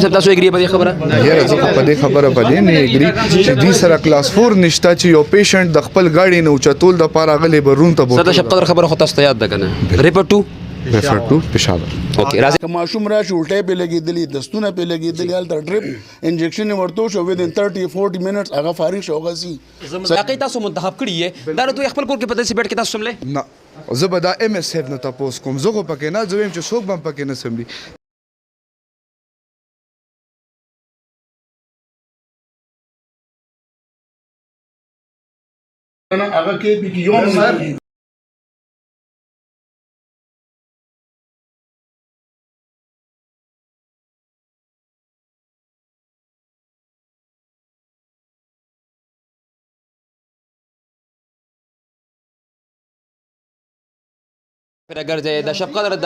صاحب تاسو اګری په دې خبره یاره زه په دې خبره باندې نه اګری چې دې سره کلاس 4 نشته چې یو پیشنټ د خپل گاډي نه اوچتول د پاره غلې برون ته سر د شپ قدر خبره خو تاسو ته یاد ده کنه ریپورټ ټو ریفر ټو پېښور اوکې راځي که ماشوم راشي الټۍ پې لګېدلي دستونه پې لګېدلي هلته ډریپ انجکشن یې ورته وشو ودین 30-40 منټس هغه فارغ شو هغه سي واقعي تاسو منتخب کړی یې دا دوی خپل کور کې په داسې بیټ کې تاسو سملې نه زه به دا ام اس صاحب نه تاسو کوم زه خو پکې نه زویم چې څوک هم پکې نه سملی هغه کې پې کې یو اگر د شپ قدر د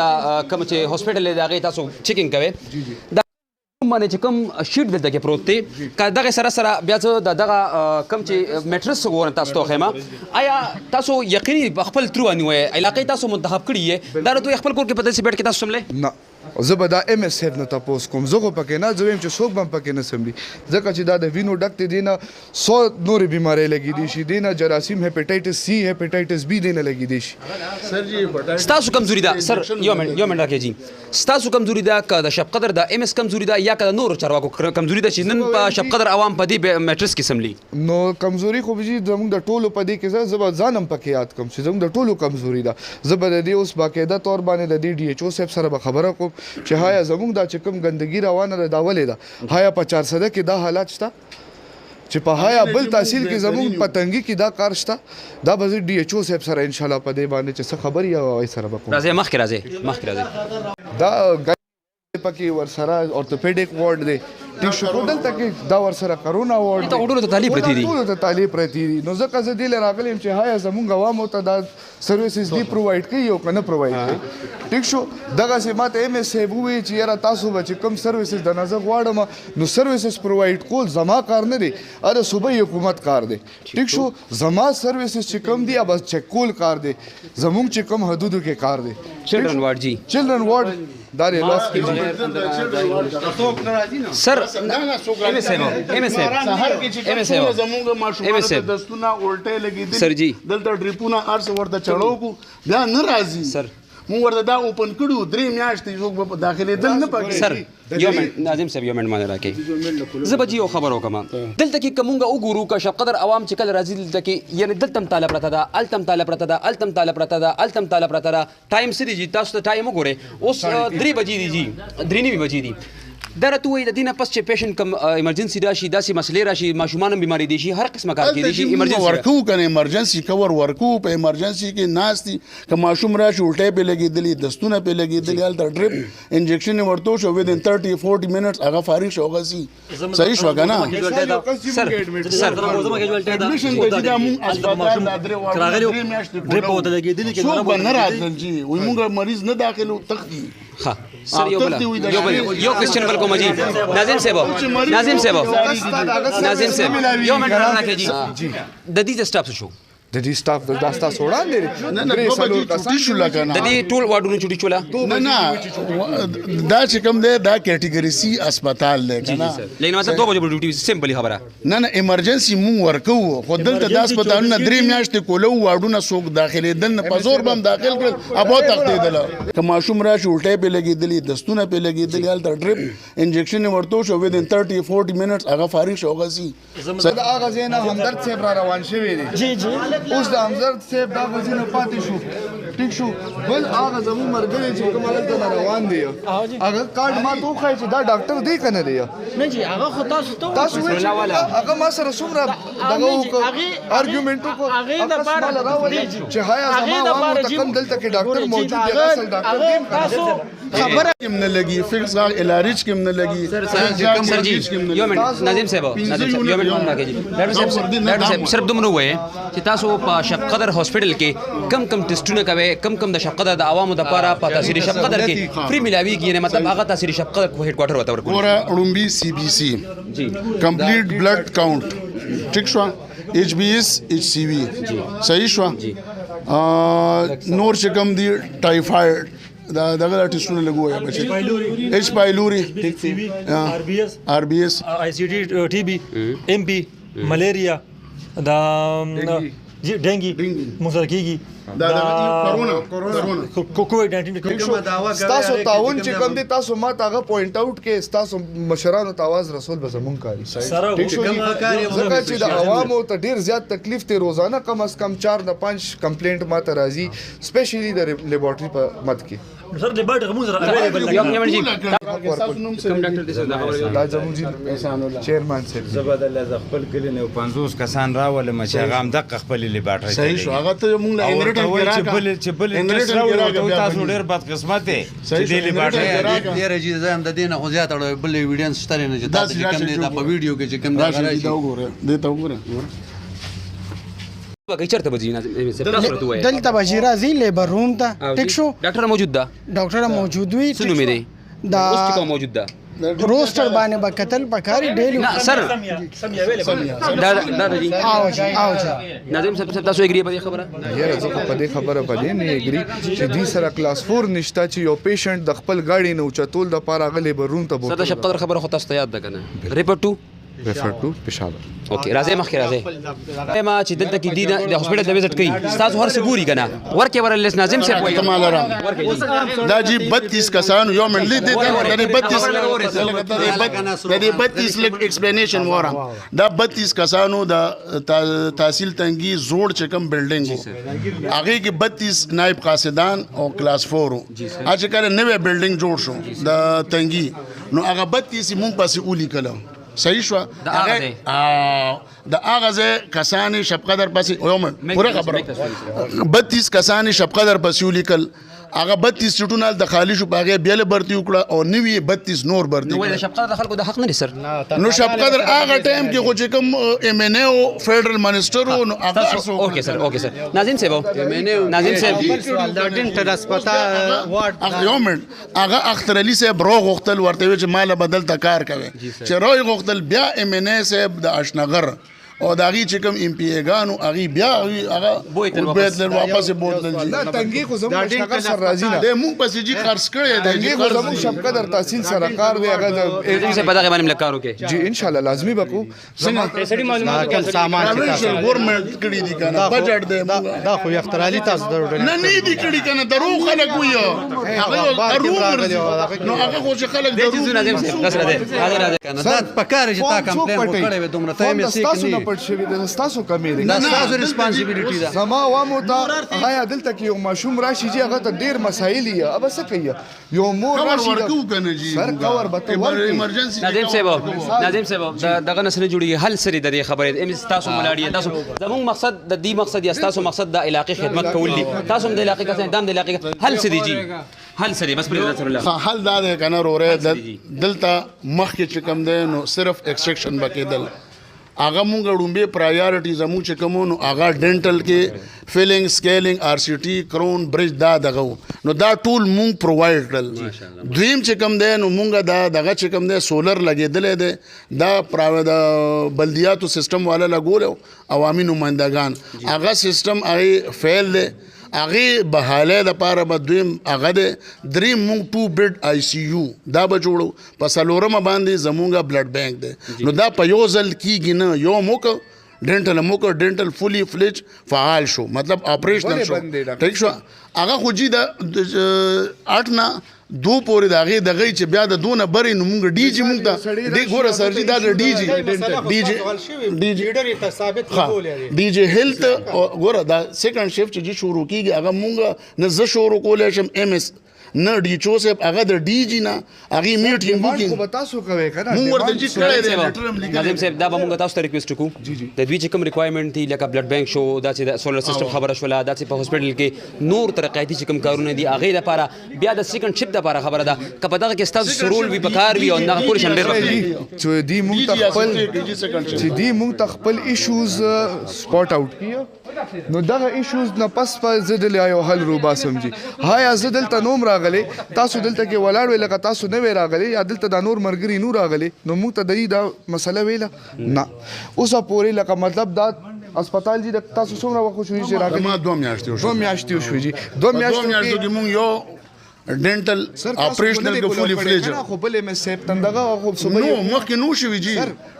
کوم چې هاسپټل دی هغه تاسو چیکینګ کوي دا باندې چې کوم شیټ دلته کې پروت دی که دغه سره بیا څه دغه کوم چې میټرس وګورئ تاسو ته خیمه آیا تاسو یقیني خپل ترو انوي علاقې تاسو منتخب کړی یې دا دوی خپل کور کې په داسې بیټ کې تاسو سملې نه زه به دا ام اس صاحب نه تاسو کوم زه خو پکې نه زویم چې څوک هم پکې نه سملی ځکه چې دا د وینو ډک دی نه 100 نورې بیماری لګې دي شي دینه جراثیم هپیټایټس سی هپیټایټس بی دینه لګې دي شي سر جی ستاسو کمزوري ده سر یو منټ راکې جی ستاسو کمزوري ده که د شپ قدر د ام اس کمزوري ده یا که د نور چارواکو کمزوري ده چې نن په شپ قدر عوام په دې میټرس کې سملی نو کمزوري خو به زموږ د ټولو په دې کې زه به ځانم پکې یاد کوم چې زموږ د ټولو کمزوري ده زه به د دې اوس باقاعده طور باندې د دې ډي ایچ او صاحب سره به خبره کوم چې هایا زموږ دا چې کوم ګندګي روانه ده دا ولې ده هایا په 400 کې دا حالات شته چې په هایا بل تحصیل کې زموږ پتنګي کې دا کار شته دا به ډي ایچ او صاحب سره ان شاء الله په دې باندې چې څه خبر یا وای سره به کوم راځي مخکې راځي دا پکې ورسره اورتوپیډیک وارډ دی ټیک شو دلته کې دا ورسره کرونا وارډ ته وډلو ته طالب پرتی دي ټول ته طالب پرتی دي نو ځکه زه دې راغلم چې هایا زموږ عوامو ته دا سرویسز دی پرووایډ کوي او کنه پرووایډ کوي ټیک شو دغه سي ماته ام اس صاحب وی چې یاره تاسو به چې کوم سرویسز د نظر غواړم نو سرویسز پرووایډ کول زما کار نه دی اره صوبایي حکومت کار دی ټیک شو زما سرویسز چې کوم دی بس چک کول کار دی زموږ چې کوم حدودو کې کار دی چلډرن وارډ جی چلډرن وارډ دا ری لاس کې سر ام اس زموږ ماشومان ته دستونه الټۍ لګېدلي سر جی دلته ډریپونه ارس ورته چړو کو بیا نه راځي سر مونږ ورته دا اوپن کړو 3 میاشتې څوک په داخلي دل نه پکې سر یو منټ ناظم صاحب یو منټ باندې راکې زه به یو خبر وکم دلته کې کومه وګورو که شپ قدر عوام چې کله راځي دلته کې یعنی دلته طالب راته ده التم طالب راته ده التم طالب راته ده التم طالب راته ده ټایم سری جی تاسو ته ټایم وګورئ اوس 3 بجې دي جی 3 بجې دي دا راته وایي د دې نه پس چې پیشنټ کم ایمرجنسي راشي داسې مسلې راشي ماشومان بیماری دي شي هر قسمه کار کېدی شي ایمرجنسي ورکو کنه ایمرجنسي کور ورکو په ایمرجنسي کې ناشتي که ماشوم راشي الټۍ پې لګېدلي دستونه پې لګېدلي هلته ډریپ انجکشن یې ورته وشو ودین 30-40 منټس هغه فارغ شو هغه سي صحیح شو که نه سر ایډمیشن ته چې دا مونږ اسپتال دا درې میاشتې څوک به نه راتلل جي وایي مونږ مریض نه داخلو تختی ها سر یو کوېسچن بل کوم جی ناظم صاحب یو منټ راکې جی د دې سټاپ شو د دې سټاف د داستا سوړان دي نه څلور کسان شو لګنه د دې ټول واډونو چټي چولا نه دا چې کوم دی دا کیټګوري سی اسپیټال دی کنه لیکن مطلب 2 بجې ډیوټي سمپلی خبره نه ایمرجنسي مون ورکو خو دلته د اسپیټالونو 3 میاشتې کولو واډونه څوک داخلي دل نه په زور بم داخل کړ ابو تختیدل که ماشوم راشي الټۍ پې لګېدلي دستونه پې لګېدلي هلته ډریپ انجکشن یې ورته وشو ودین 30-40 منټس هغه فارغ شو هغه سي هغه ځای نه همدرد صاحب را روان شوی دی جی اوس د همدرد صاحب دا وزینه پاتې شو ټیک شو بل هغه زموږ مرګري چې کوم هلته روان دی هغه کارت ما ته وښایي چې دا ډاکټر دی که نه دی نه جی هغه خو تاسو وایئ چې هغه ما سره څومره دغه وکړو ارګیومنټ وکړو چې هایا زما عوامو ته کوم دلته کې ډاکټر موجود دی اصل ډاکټر دی خبره کوم نه لګي فکس غا الارج کوم نه لګي سر جی یو منټ ناظم صاحب یو منټ راکې جی ډاکټر صاحب صرف دومره وایي چې تاسو په شپ قدر هاسپټل کې کم ټیسټونه کوي کم د شپ قدر د عوامو د لپاره په تاثیر شپ قدر کې فری ملاویږي یعنی مطلب هغه تاثیر شپ قدر کو هډ کوارټر وته ورکو ګوره اړومبي سی بي سي جی کمپلیټ بلډ کاونټ ټیک شو ایچ بي اس ایچ سی وی صحیح شو نور چې کوم دی ټایفایډ دا دغه ټیسټونه لګوي بچي ایچ پایلوري آر بي اس ICD TB MP ملیریا دا جی ډنګي مزر کیږي دا کرونا کووډ 19 تاسو تعاون چې کوم دي تاسو ما تاغه پوینټ اوټ کې تاسو مشرانو ته आवाज رسول به زمون کاری ټیک شو ځکه چې د عوامو ته ډیر زیات تکلیف ته روزانه کم از کم 4 نه 5 کمپلینټ ماته راځي سپیشلی د لیبارټری په مد کې سر د باډ غمون سره اویلیبل کوم ډاکټر دې صدا خبره دا زموږ چیرمن صاحب زبردل ز خپل کلی نه 50 کسان راولم چې هغه هم د خپل لیبارټری صحیح شو هغه ته مونږ له انټرنیټ چې بل تاسو ډېر بد قسمت دی چې دې لیبارټری ډیر جی زم د دینه خو زیات اړ بل ویډیوز شته نه چې تاسو کوم دی دا په ویډیو کې چې کوم دی راشي دا وګوره دې ته وګوره بګی چرته بځی ناظم صاحب تاسو ورته وایي دلته بشیر راځي لیبر روم ته ټیک شو ډاکټر موجود ده ډاکټر موجود وي سنو مې دی دا اوس چې کوم موجود ده روستر باندې به قتل پکاري ډیلی نه سر سم اویلیبل دا دی آو جی ناظم صاحب تاسو اګری په دې خبره یاره زه په دې خبره باندې نه اګری چې دې سره کلاس 4 نشته چې یو پیشنټ د خپل گاډي نه اوچتول د پاره غلې برون ته صدا شپ قدر خبره خو تاسو ته یاد ده کنه ریپورټ ټو ریفر ټو پېښور اوکې راځي مخکې راځي ما چې دلته کې دی د هسپټل د وزټ کوي تاسو هر څه ګوري کنه ورکه ورلس ناظم صاحب وایي کمال رام دا جی 32 کسان یو منډلی دي دا 32 لک ایکسپلینیشن وره دا 32 کسانو د تحصیل تنګي زوړ چکم بلډینګ هغه کې 32 نائب قاصدان او کلاس 4 اځ کله نوې بلډینګ جوړ شو د تنګي نو هغه 32 مونږ پسې اولی کله صحیح شو هغه د اغازه کسانی شب قدر پسې یوم پوره خبره 32 کسانی شب قدر پسې ولیکل هغه 32 چټونه د خالی شو باغې بیل برتی وکړه او نوې 32 نور برتی نو شپ قدر خلکو د حق نه سر نو شب قدر هغه ټایم کې خو چې کوم ام ان او فدرل منسٹر نو هغه اوکې سر ناظم صاحب ناظم صاحب د ډنټر هسپتال وارد یوم هغه اختر علي صاحب روغ غختل ورته چې مال بدل تکار کوي چې روغ غختل بیا ام ان ای صاحب د اشنغر او داغي چې کوم ام پی ای ګانو هغه بیا هغه بیتل واپس بوتل دا تنګي خو زموږ شکر سره راځي نه د مونږ پسې جی خرڅ کړی دی تنګي خو زموږ شپقدر تحصیل سره کار دی هغه ناظم صاحب په دغه باندې ملکارو کې جی ان شاء الله لازمي وکړو سړي معلومات کل سامان پروینشل ګورنمنت کړی دی کنه بجټ دی دا خو اخترالی تاسو درو نه دی کړی کنه درو خلک ویو هغه نو هغه خو چې خلک درو ناظم صاحب بس راځي کنه دا پکاره چې تا کمپلین وکړې و دومره ته مې سې تاسو نه پټ شوی د تاسو کمې دی دا تاسو ریسپانسیبিলিټی ده زما عوامو ته هغه دلته کې یو ماشوم راشي چې هغه ته ډیر مسایل یې اب څه کوي یو مور راشي ورکو کنه جی سر کور به ته ورکړي ایمرجنسي ناظم صاحب دغه نسل جوړیږي حل سری د دې خبرې ام تاسو ملاړی تاسو زموږ مقصد د دې مقصد یا تاسو مقصد د علاقې خدمت کول دي تاسو هم د علاقې کسان دام د علاقې حل سری جی حل سری بس پر رسول الله حل دا ده کنه روره دلته مخکې چې کم ده نو صرف ایکسټریکشن بکیدل هغه مونږ ډومبه پرایورټي زمو چې کوم نو هغه ډینټل کې فیلینګ سکیلینګ آر سی ټي کرون برج دا دغه نو دا ټول مونږ پرووایډ کړل دویم چې کوم دی نو مونږ دا دغه چې کوم دی سولر لګېدلې دی دا پراوه د بلدیاتو سیستم والا لګول عوامي نمائندگان هغه سیستم هغه فیل دی هغه بحاله د پاره بدویم هغه د دریم مونږ 2 بیډ آی سی یو دا به جوړو په سلورم باندې زمونږه بلډ بانک دی نو دا په یو ځل کیږي نه یو موکو ډینټل فولي فلیج فعال شو مطلب اپریشنل شو ټیک شو هغه خو جی د 8 نه 2 پورې دغه چې بیا د دونه برې نو مونږ ډی جی مونږ ته دی ګوره سرجی دا ډی جی ډی جی هیلث ګوره دا سیکنډ شیفټ چې شروع کیږي هغه مونږ نه ز شروع کولای شم ام اس نه ډی چو صاحب هغه د ډی جی نه هغه میټینګ بوکینګ خو تاسو کوي کنه مونږ ورته چې کړی دی ناظم صاحب دا به مونږ تاسو ته ریکوست وکړو د دوی چې کوم ریکوایرمنت دي لکه بلډ بانک شو دا چې د سولر سیستم خبره شوله دا چې په هسپټل کې نور ترقیاتي چې کوم کارونه دي هغه لپاره بیا د سیکنډ شپ لپاره خبره ده کله دغه کې تاسو سرول وی پکار وی او نه کول شم ډیر چې دی مونږ ته خپل ایشوز سپاٹ آوټ کیو نو دغه ایشوز نه پس په زدل یو حل روبا سمجي هایا زدل ته نوم راغلي تاسو دلته کې ولاړ وی لکه تاسو نه وی راغلي یا دلته د نور مرګري نور راغلي نو موږ ته دا مسله ویله نه اوسه پوری لکه مطلب دا هسپتال جی د تاسو څومره وخت شوې چې راغلي ما 2 میاشتې شوې جی 2 میاشتې کې مونږ یو ډینټل اپریشنل کو فولي فلیج خو بل ام اس سیپ تندغه خو صبح نو مخکې نو شوي جی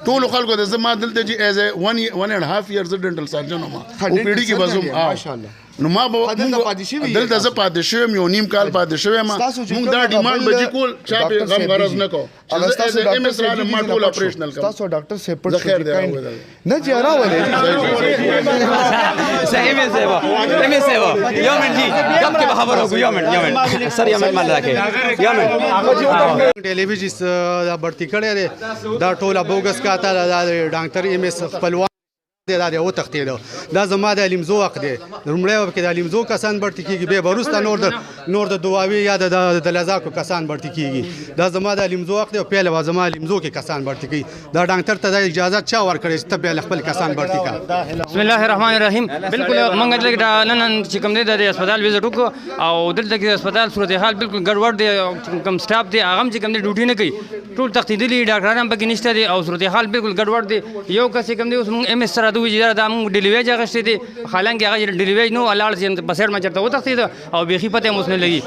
ټولو خلکو د زما دلته جی ایز ا 1.5 years ډینټل سرجن ما او پیډي کې بزم ماشاءالله نو ما به دلته زه پاتې شوم یو نیم کال پاتې شوم موږ دا ډیمانډ به جی کول چا به غم غرض نه کو چې ام اس رال ما ټول اپریشنل کوم تاسو ډاکټر سیپ پټ نه جی راولې ام اس یومن جی کم کې خبرو کو یومن سر یومن مال راکې یومن ټلویزیون دا برتی کړي دا ټوله بوګس کاته دا ډاکټر ام اس خپلوان دا او تختید دا زما د لیمزو وخت دی لمړی وخت د لیمزو کسان برتی کیږي به بروسته نور د دواوی یا د لزاکو کسان برتی کیږي دا زما د لیمزو وخت دی پیله زما لیمزو کې کسان برتی کیږي دا ډاکټر ته د اجازه چا ورکړي چې ته خپل کسان برتی کا بسم الله الرحمن الرحیم بالکل مونږ دلته نن چې کوم دی د هسپتال وزټ وکړو او دلته کې هسپتال صورتحال بالکل ګډوډ دی کوم سټاف دی هغه چې کوم دی ډیوټي نه کوي ټول تختیدلي ډاکټران پکې نشته دي او صورتحال بالکل ګډوډ دی یو کس کوم دی اوس مونږ ام اس سره دوی دا مونږ ډیلیویج اخیستی دي حالانکه هغه ډیلیویج نو الاړ چې بسیر ما چرته وتښتید او بیخي پته مو نه لګي